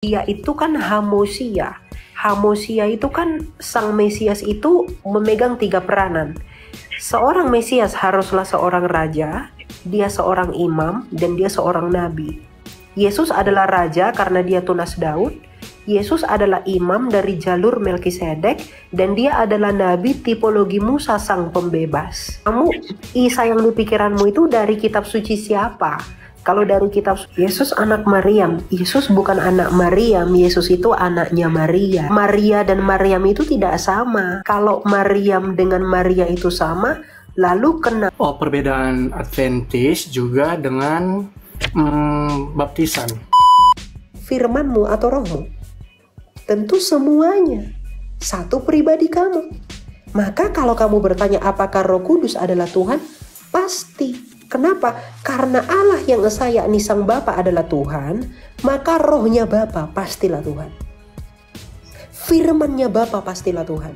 Dia itu kan Hamosia. Hamosia itu kan sang Mesias itu memegang 3 peranan. Seorang Mesias haruslah seorang raja, dia seorang imam, dan dia seorang nabi. Yesus adalah raja karena dia tunas Daud. Yesus adalah imam dari jalur Melkisedek, dan dia adalah nabi tipologi Musa sang pembebas. Isa yang di pikiranmu itu dari kitab suci siapa? Kalau dari kitab Yesus anak Maryam, Yesus bukan anak Maryam, Yesus itu anaknya Maria. Maria dan Maryam itu tidak sama. Kalau Maryam dengan Maria itu sama, lalu kenapa? Oh, perbedaan Adventis juga dengan baptisan. Firmanmu atau rohmu? Tentu semuanya. Satu pribadi kamu. Maka kalau kamu bertanya apakah Roh Kudus adalah Tuhan? Pasti. Kenapa? Karena Allah yang esa yakni Sang Bapa adalah Tuhan, maka rohnya Bapa pastilah Tuhan. Firmannya Bapa pastilah Tuhan.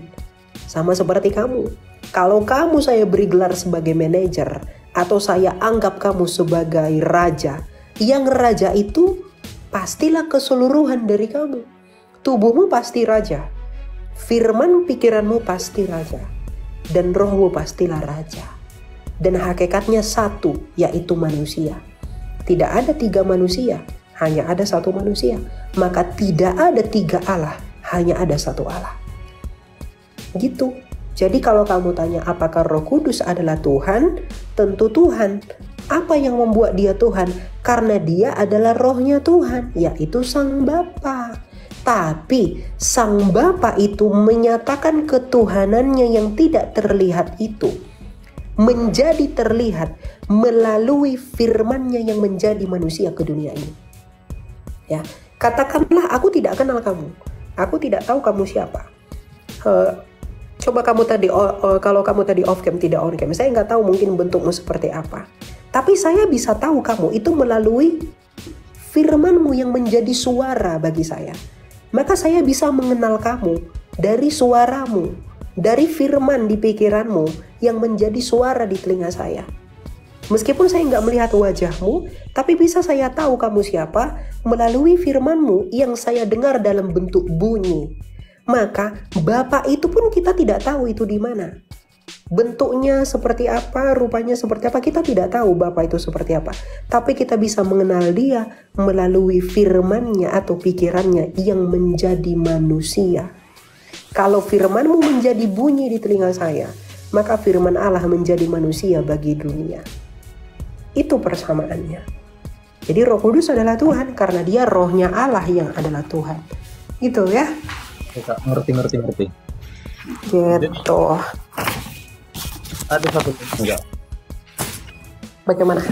Sama seperti kamu. Kalau kamu saya beri gelar sebagai manajer, atau saya anggap kamu sebagai raja, yang raja itu pastilah keseluruhan dari kamu. Tubuhmu pasti raja. Firman pikiranmu pasti raja. Dan rohmu pastilah raja. Dan hakikatnya satu, yaitu manusia. Tidak ada 3 manusia, hanya ada 1 manusia. Maka tidak ada 3 Allah, hanya ada 1 Allah. Gitu. Jadi kalau kamu tanya apakah Roh Kudus adalah Tuhan? Tentu Tuhan. Apa yang membuat dia Tuhan? Karena dia adalah rohnya Tuhan, yaitu Sang Bapa. Tapi Sang Bapa itu menyatakan ketuhanannya yang tidak terlihat itu menjadi terlihat melalui firman-Nya yang menjadi manusia ke dunia ini. Ya, katakanlah aku tidak kenal kamu, aku tidak tahu kamu siapa. Coba kamu tadi, kalau kamu tadi off cam tidak on cam, saya nggak tahu mungkin bentukmu seperti apa. Tapi saya bisa tahu kamu itu melalui firman-Mu yang menjadi suara bagi saya. Maka saya bisa mengenal kamu dari suaramu. Dari firman di pikiranmu yang menjadi suara di telinga saya. Meskipun saya nggak melihat wajahmu, tapi bisa saya tahu kamu siapa melalui firmanmu yang saya dengar dalam bentuk bunyi. Maka Bapa itu pun kita tidak tahu itu di mana. Bentuknya seperti apa, rupanya seperti apa, kita tidak tahu Bapa itu seperti apa. Tapi kita bisa mengenal dia melalui firmannya atau pikirannya yang menjadi manusia. Kalau firman-Mu menjadi bunyi di telinga saya, maka firman Allah menjadi manusia bagi dunia. Itu persamaannya. Jadi Roh Kudus adalah Tuhan karena dia rohnya Allah yang adalah Tuhan. Gitu ya. Ngerti. Gitu. Ada satu enggak? Bagaimana?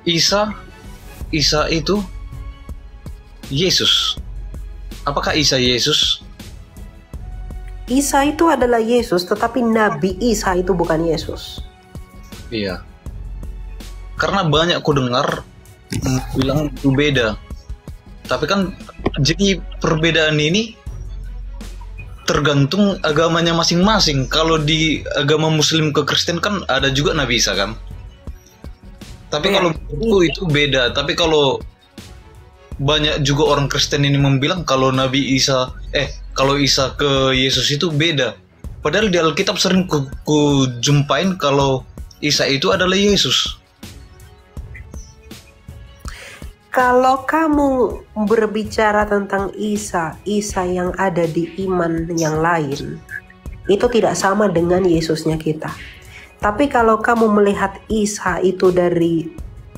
Isa itu Yesus. Apakah Isa Yesus? Isa itu adalah Yesus, tetapi Nabi Isa itu bukan Yesus. Iya. Karena banyak ku dengar bilang itu beda. Tapi kan jadi perbedaan ini tergantung agamanya masing-masing. Kalau di agama Muslim ke Kristen kan ada juga Nabi Isa kan. Tapi kalau itu beda. Tapi kalau banyak juga orang Kristen ini membilang kalau kalau Isa ke Yesus itu beda. Padahal di Alkitab sering ku jumpain kalau Isa itu adalah Yesus. Kalau kamu berbicara tentang Isa yang ada di iman yang lain, itu tidak sama dengan Yesusnya kita. Tapi kalau kamu melihat Isa itu dari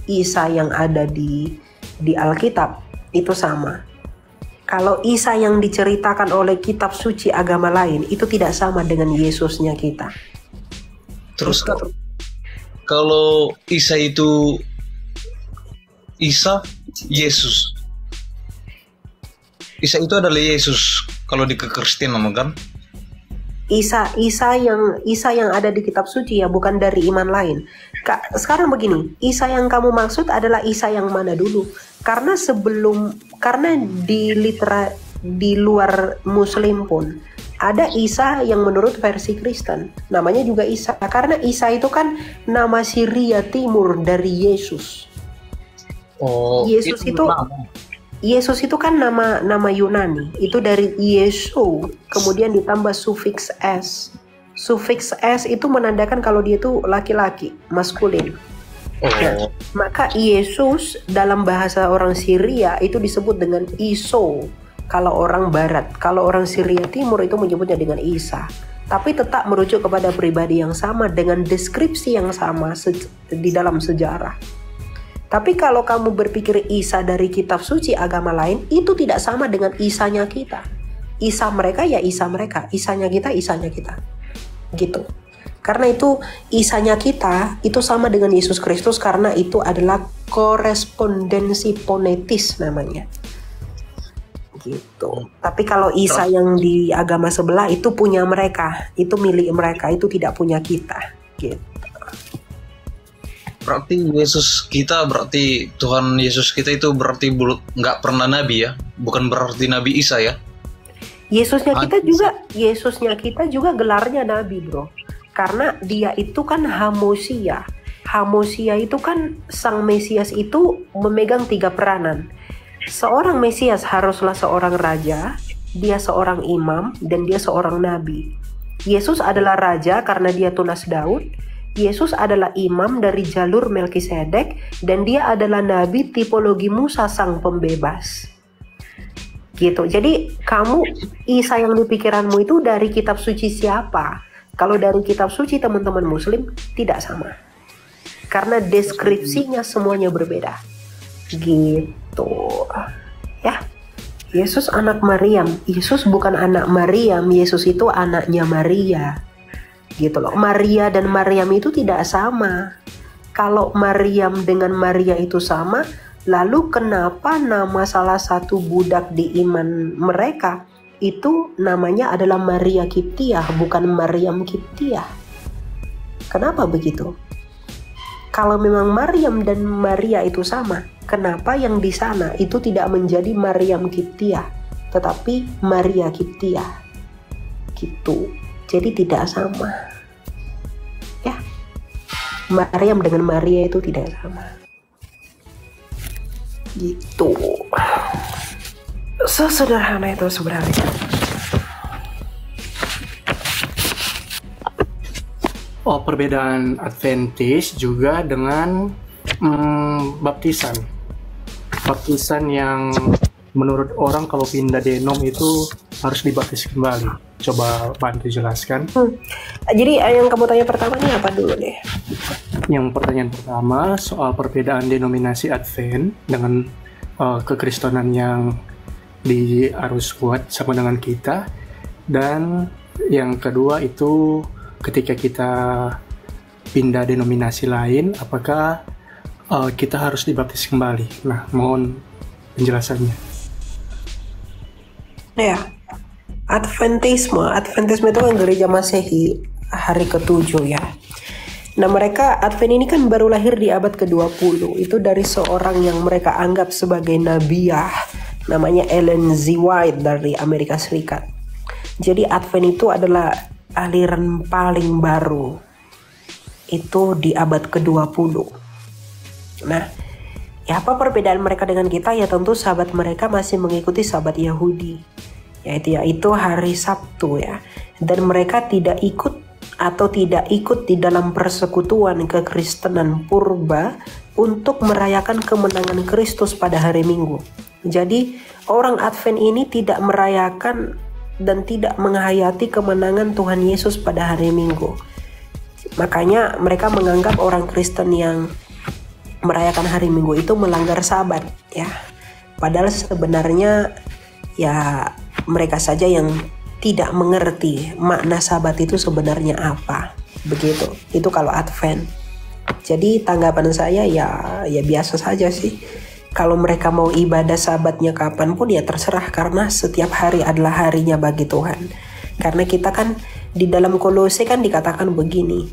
Isa yang ada di Alkitab, itu sama. Kalau Isa yang diceritakan oleh kitab suci agama lain, itu tidak sama dengan Yesusnya kita. Terus kalau Isa itu Yesus. Isa itu adalah Yesus kalau di kekristenan kan? Isa yang ada di kitab suci ya, bukan dari iman lain. Sekarang begini, Isa yang kamu maksud adalah Isa yang mana dulu? Karena di luar Muslim pun ada Isa yang menurut versi Kristen, namanya juga Isa. Karena Isa itu kan nama Syria Timur dari Yesus. Oh, Yesus itu nama. Yesus itu kan nama Yunani. Itu dari Yesu, kemudian ditambah sufiks s. Sufiks s itu menandakan kalau dia itu laki-laki, maskulin. Nah, Oh, maka Yesus dalam bahasa orang Syria itu disebut dengan Iso. Kalau orang Barat, kalau orang Syria Timur itu menyebutnya dengan Isa. Tapi tetap merujuk kepada pribadi yang sama dengan deskripsi yang sama di dalam sejarah. Tapi kalau kamu berpikir Isa dari kitab suci agama lain, itu tidak sama dengan Isanya kita. Isa mereka ya Isa mereka, Isanya kita, Isanya kita. Gitu. Karena itu Isanya kita itu sama dengan Yesus Kristus karena itu adalah korespondensi fonetis namanya. Gitu. Tapi kalau Isa yang di agama sebelah itu punya mereka, itu milik mereka, itu tidak punya kita. Gitu. berarti berarti Tuhan Yesus kita itu berarti nggak pernah nabi ya? Bukan berarti Nabi Isa ya? Yesusnya kita juga gelarnya nabi, bro. Karena dia itu kan Hamosia. Hamosia itu kan sang Mesias itu memegang 3 peranan. Seorang Mesias haruslah seorang raja, dia seorang imam, dan dia seorang nabi. Yesus adalah raja karena dia tunas Daud. Yesus adalah imam dari jalur Melkisedek, dan dia adalah nabi tipologi Musa sang pembebas. Gitu. Jadi kamu Isa yang di pikiranmu itu dari kitab suci siapa? Kalau dari kitab suci teman-teman muslim tidak sama. Karena deskripsinya semuanya berbeda. Gitu. Ya. Yesus anak Maryam. Yesus bukan anak Maryam, Yesus itu anaknya Maria. Gitu loh. Maria dan Maryam itu tidak sama. Kalau Maryam dengan Maria itu sama, lalu kenapa nama salah satu budak di iman mereka itu namanya adalah Maria Kiptiah, bukan Maryam Kiptiah? Kenapa begitu? Kalau memang Maryam dan Maria itu sama, kenapa yang di sana itu tidak menjadi Maryam Kiptiah, tetapi Maria Kiptiah? Gitu. Jadi tidak sama. Ya. Maryam dengan Maria itu tidak sama. Gitu. Sesederhana itu sebenarnya. Oh, perbedaan Adventis juga dengan baptisan. Baptisan yang menurut orang kalau pindah denom itu harus dibaptis kembali. Coba bantu jelaskan. Jadi yang kamu tanya pertama ini apa dulu deh? Yang pertanyaan pertama soal perbedaan denominasi Advent dengan kekristenan yang di arus kuat sama dengan kita, dan yang kedua itu ketika kita pindah denominasi lain, apakah kita harus dibaptis kembali? Nah, mohon penjelasannya. Ya, Adventisme itu kan gereja Masehi hari ke-7 ya. Nah, mereka Advent ini kan baru lahir di abad ke-20. Itu dari seorang yang mereka anggap sebagai nabiah, namanya Ellen G. White dari Amerika Serikat. Jadi Advent itu adalah aliran paling baru. Itu di abad ke-20. Nah, ya apa perbedaan mereka dengan kita? Ya tentu sahabat mereka masih mengikuti sahabat Yahudi. Yaitu hari Sabtu ya. Dan mereka tidak ikut di dalam persekutuan kekristenan purba untuk merayakan kemenangan Kristus pada hari Minggu. Jadi orang Advent ini tidak merayakan dan tidak menghayati kemenangan Tuhan Yesus pada hari Minggu. Makanya mereka menganggap orang Kristen yang merayakan hari Minggu itu melanggar Sabat ya. Padahal sebenarnya ya mereka saja yang tidak mengerti makna Sabat itu sebenarnya apa. Begitu. Itu kalau Advent. Jadi tanggapan saya ya biasa saja sih. Kalau mereka mau ibadah Sabatnya kapanpun ya terserah, karena setiap hari adalah harinya bagi Tuhan. Karena kita kan di dalam Kolose kan dikatakan begini,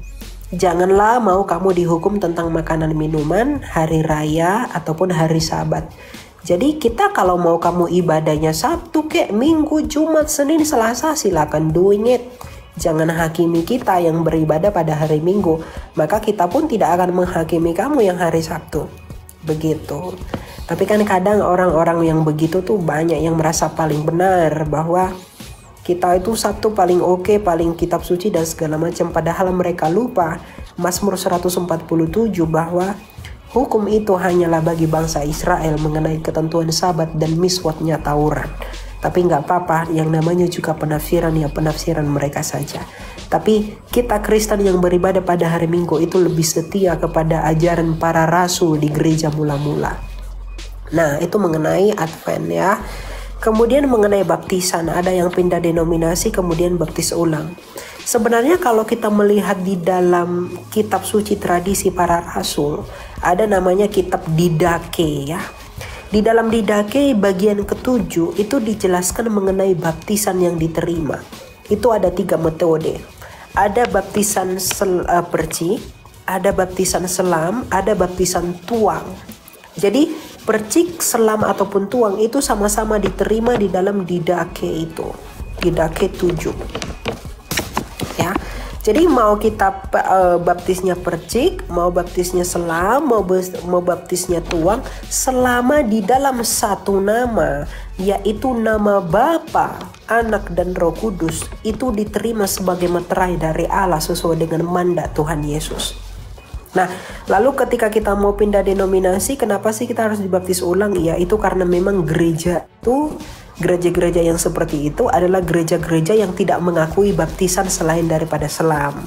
janganlah mau kamu dihukum tentang makanan minuman, hari raya ataupun hari Sabat. Jadi kita kalau mau kamu ibadahnya Sabtu kek, Minggu, Jumat, Senin, Selasa, silakan doing it. Jangan hakimi kita yang beribadah pada hari Minggu, maka kita pun tidak akan menghakimi kamu yang hari Sabtu. begitu. Tapi kan kadang orang-orang yang begitu tuh banyak yang merasa paling benar bahwa kita itu satu paling oke, paling kitab suci dan segala macam, padahal mereka lupa Mazmur 147 bahwa hukum itu hanyalah bagi bangsa Israel mengenai ketentuan Sabat dan miswatnya Taurat. Tapi nggak apa-apa, yang namanya juga penafsiran ya penafsiran mereka saja. Tapi kita Kristen yang beribadah pada hari Minggu itu lebih setia kepada ajaran para rasul di gereja mula-mula. Nah, itu mengenai Advent ya. Kemudian mengenai baptisan, ada yang pindah denominasi kemudian baptis ulang. Sebenarnya kalau kita melihat di dalam kitab suci tradisi para rasul, ada namanya kitab Didake ya. Di dalam Didake bagian ke-7 itu dijelaskan mengenai baptisan yang diterima. Itu ada 3 metode. Ada baptisan percik, ada baptisan selam, ada baptisan tuang. Jadi percik, selam ataupun tuang itu sama-sama diterima di dalam Didake itu. Didake 7. Ya. Jadi mau kita baptisnya percik, mau baptisnya selam, mau baptisnya tuang, selama di dalam satu nama, yaitu nama Bapa, Anak dan Roh Kudus, itu diterima sebagai meterai dari Allah sesuai dengan mandat Tuhan Yesus. Nah, lalu ketika kita mau pindah denominasi, kenapa sih kita harus dibaptis ulang? Ya, itu karena memang gereja-gereja yang seperti itu adalah gereja-gereja yang tidak mengakui baptisan selain daripada selam.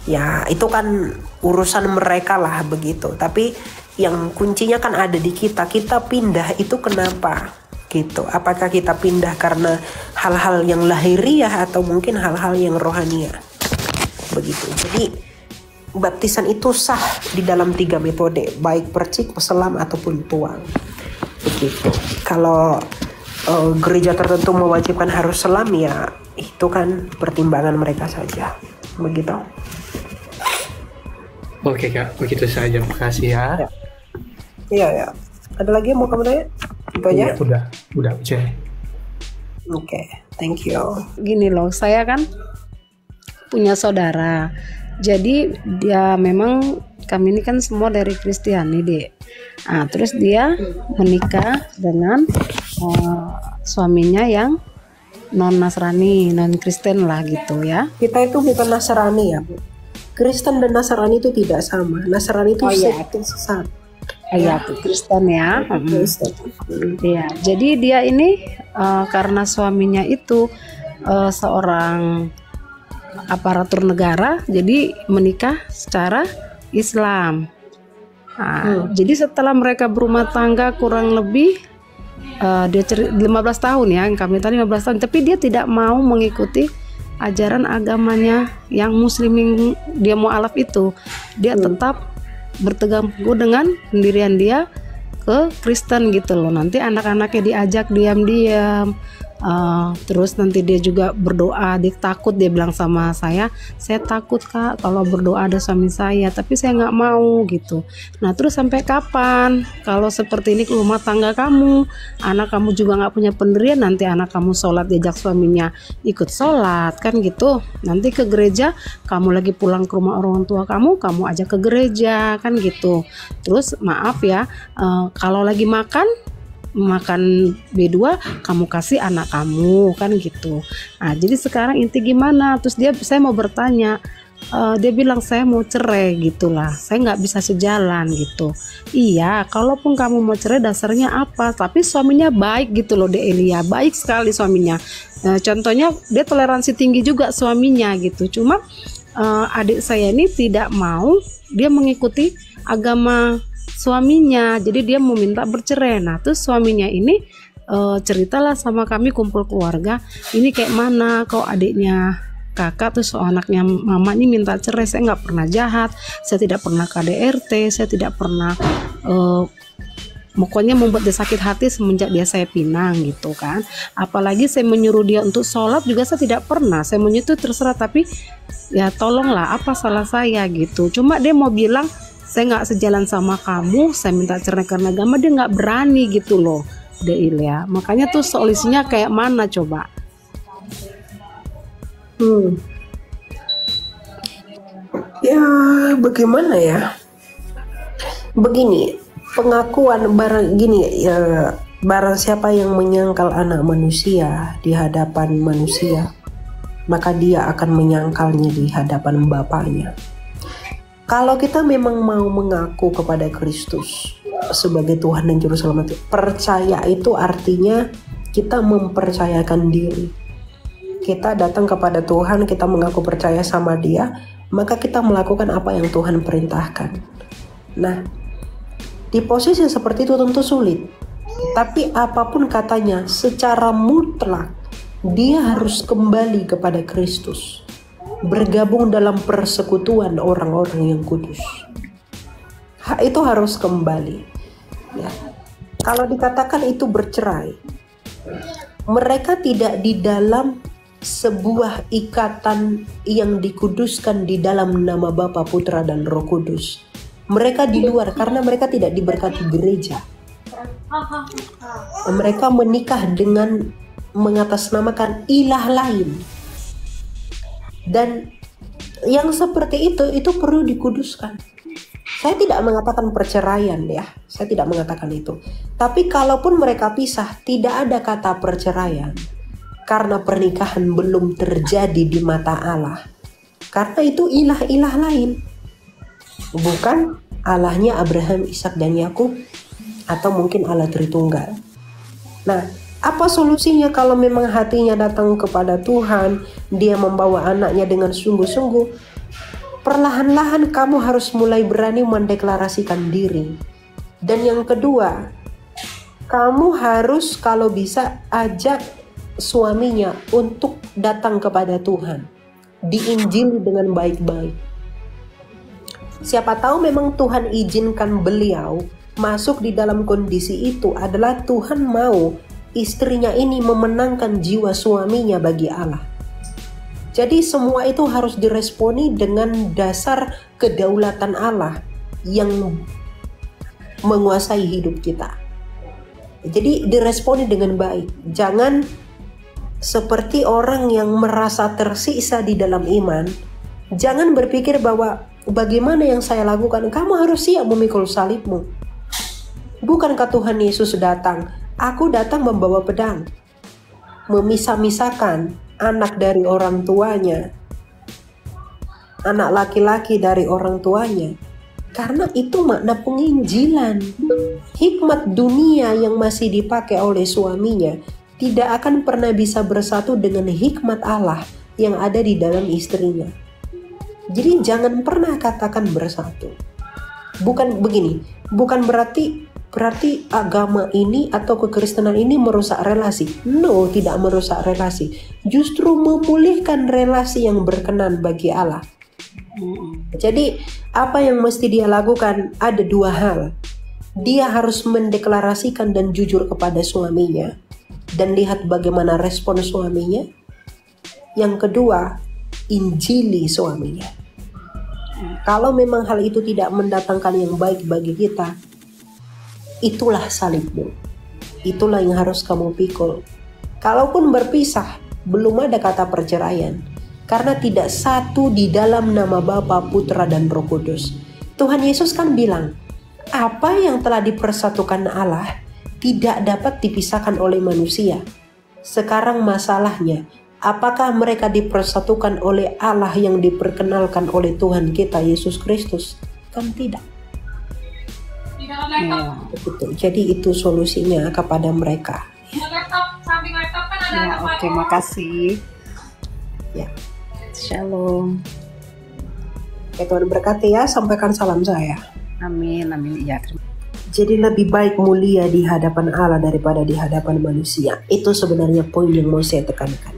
Ya, itu kan urusan mereka lah begitu. Tapi yang kuncinya kan ada di kita. Kita pindah itu kenapa? Gitu. Apakah kita pindah karena hal-hal yang lahiriah atau mungkin hal-hal yang rohaniah? Begitu. Jadi baptisan itu sah di dalam 3 metode, baik percik, selam ataupun tuang. Begitu. Kalau gereja tertentu mewajibkan harus selam, ya itu kan pertimbangan mereka saja. Begitu. Oke Kak, begitu saja. Makasih ya. Iya. Ada lagi yang mau kamu tanya? Itu aja? Udah, Cek. Oke, thank you. Gini loh, saya kan punya saudara. Jadi dia memang kami ini kan semua dari Kristiani deh. Nah, terus dia menikah dengan suaminya yang non Nasrani, non Kristen lah gitu ya. Kita itu bukan Nasrani ya, Bu. Kristen dan Nasrani itu tidak sama. Nasrani itu sekte sesat. Iya, Kristen ya. Iya. Jadi dia ini karena suaminya itu seorang aparatur negara, jadi menikah secara Islam. Jadi setelah mereka berumah tangga kurang lebih dia 15 tahun ya, kami tadi 15 tahun, tapi dia tidak mau mengikuti ajaran agamanya yang Muslim yang dia mualaf itu. Dia tetap bertegang teguh dengan pendirian dia ke Kristen gitu loh. Nanti anak-anaknya diajak diam-diam. Terus nanti dia juga berdoa, dia takut, dia bilang sama saya takut Kak kalau berdoa ada suami saya, tapi saya nggak mau gitu. Nah terus sampai kapan kalau seperti ini ke rumah tangga kamu, anak kamu juga nggak punya pendirian, nanti anak kamu sholat diajak suaminya ikut sholat kan gitu, nanti ke gereja kamu lagi pulang ke rumah orang tua kamu ajak ke gereja kan gitu. Terus maaf ya, kalau lagi makan B2 kamu kasih anak kamu kan gitu. Nah jadi sekarang inti gimana? Terus saya mau bertanya, dia bilang saya mau cerai gitulah, saya nggak bisa sejalan gitu. Iya, kalaupun kamu mau cerai dasarnya apa? Tapi suaminya baik gitu loh, De Elia, baik sekali suaminya. Contohnya dia toleransi tinggi juga suaminya gitu. Cuma adik saya ini tidak mau dia mengikuti agama suaminya, jadi dia mau minta bercerai. Nah terus suaminya ini ceritalah sama kami kumpul keluarga, ini kayak mana kau adiknya kakak terus anaknya mama ini minta cerai. Saya nggak pernah jahat, saya tidak pernah KDRT, saya tidak pernah pokoknya membuat dia sakit hati semenjak dia saya pinang gitu kan. Apalagi saya menyuruh dia untuk sholat juga saya tidak pernah. Saya menyuruh itu terserah, tapi ya tolonglah, apa salah saya gitu. Cuma dia mau bilang saya nggak sejalan sama kamu, saya minta cerai karena agama, dia nggak berani gitu loh, De Ilya. Makanya tuh solusinya kayak mana coba? Ya bagaimana ya? Begini, pengakuan barang siapa yang menyangkal anak manusia di hadapan manusia, maka dia akan menyangkalnya di hadapan Bapaknya. Kalau kita memang mau mengaku kepada Kristus sebagai Tuhan dan Juru Selamat, percaya itu artinya kita mempercayakan diri. Kita datang kepada Tuhan, kita mengaku percaya sama Dia, maka kita melakukan apa yang Tuhan perintahkan. Nah, di posisi seperti itu tentu sulit. Tapi apapun katanya, secara mutlak dia harus kembali kepada Kristus, bergabung dalam persekutuan orang-orang yang kudus. Hak itu harus kembali. Ya. Kalau dikatakan itu bercerai, mereka tidak di dalam sebuah ikatan yang dikuduskan di dalam nama Bapa, Putra, dan Roh Kudus. Mereka di luar karena mereka tidak diberkati gereja. Mereka menikah dengan mengatasnamakan ilah lain. Dan yang seperti itu perlu dikuduskan. Saya tidak mengatakan perceraian ya, saya tidak mengatakan itu. Tapi kalaupun mereka pisah, tidak ada kata perceraian. Karena pernikahan belum terjadi di mata Allah. Karena itu ilah-ilah lain. Bukan Allahnya Abraham, Ishak, dan Yakub, atau mungkin Allah Tritunggal. Nah, apa solusinya kalau memang hatinya datang kepada Tuhan, dia membawa anaknya dengan sungguh-sungguh? Perlahan-lahan kamu harus mulai berani mendeklarasikan diri. Dan yang kedua, kamu harus kalau bisa ajak suaminya untuk datang kepada Tuhan, diinjili dengan baik-baik. Siapa tahu memang Tuhan izinkan beliau masuk di dalam kondisi itu adalah Tuhan mau istrinya ini memenangkan jiwa suaminya bagi Allah. Jadi semua itu harus diresponi dengan dasar kedaulatan Allah yang menguasai hidup kita. Jadi diresponi dengan baik. Jangan seperti orang yang merasa tersiksa di dalam iman. Jangan berpikir bahwa bagaimana yang saya lakukan, kamu harus siap memikul salibmu. Bukankah Tuhan Yesus datang? Aku datang membawa pedang, memisah-misahkan anak dari orang tuanya, anak laki-laki dari orang tuanya. Karena itu makna penginjilan. Hikmat dunia yang masih dipakai oleh suaminya tidak akan pernah bisa bersatu dengan hikmat Allah yang ada di dalam istrinya. Jadi jangan pernah katakan bersatu. Bukan begini, bukan berarti agama ini atau kekristenan ini merusak relasi. No, tidak merusak relasi. Justru memulihkan relasi yang berkenan bagi Allah. Jadi apa yang mesti dia lakukan? Ada dua hal. Dia harus mendeklarasikan dan jujur kepada suaminya, dan lihat bagaimana respon suaminya. Yang kedua, injili suaminya. Kalau memang hal itu tidak mendatangkan yang baik bagi kita, itulah salibmu. Itulah yang harus kamu pikul. Kalaupun berpisah, belum ada kata perceraian. Karena tidak satu di dalam nama Bapa, Putra, dan Roh Kudus. Tuhan Yesus kan bilang, apa yang telah dipersatukan Allah tidak dapat dipisahkan oleh manusia. Sekarang masalahnya, apakah mereka dipersatukan oleh Allah yang diperkenalkan oleh Tuhan kita Yesus Kristus? Kan tidak. Ya, betul. Jadi itu solusinya kepada mereka. Ya, oke, makasih. Ya. Shalom. Ya, Tuhan berkati ya. Sampaikan salam saya. Amin, amin. Ya, Jadi lebih baik mulia di hadapan Allah daripada di hadapan manusia. Itu sebenarnya poin yang mau saya tekankan.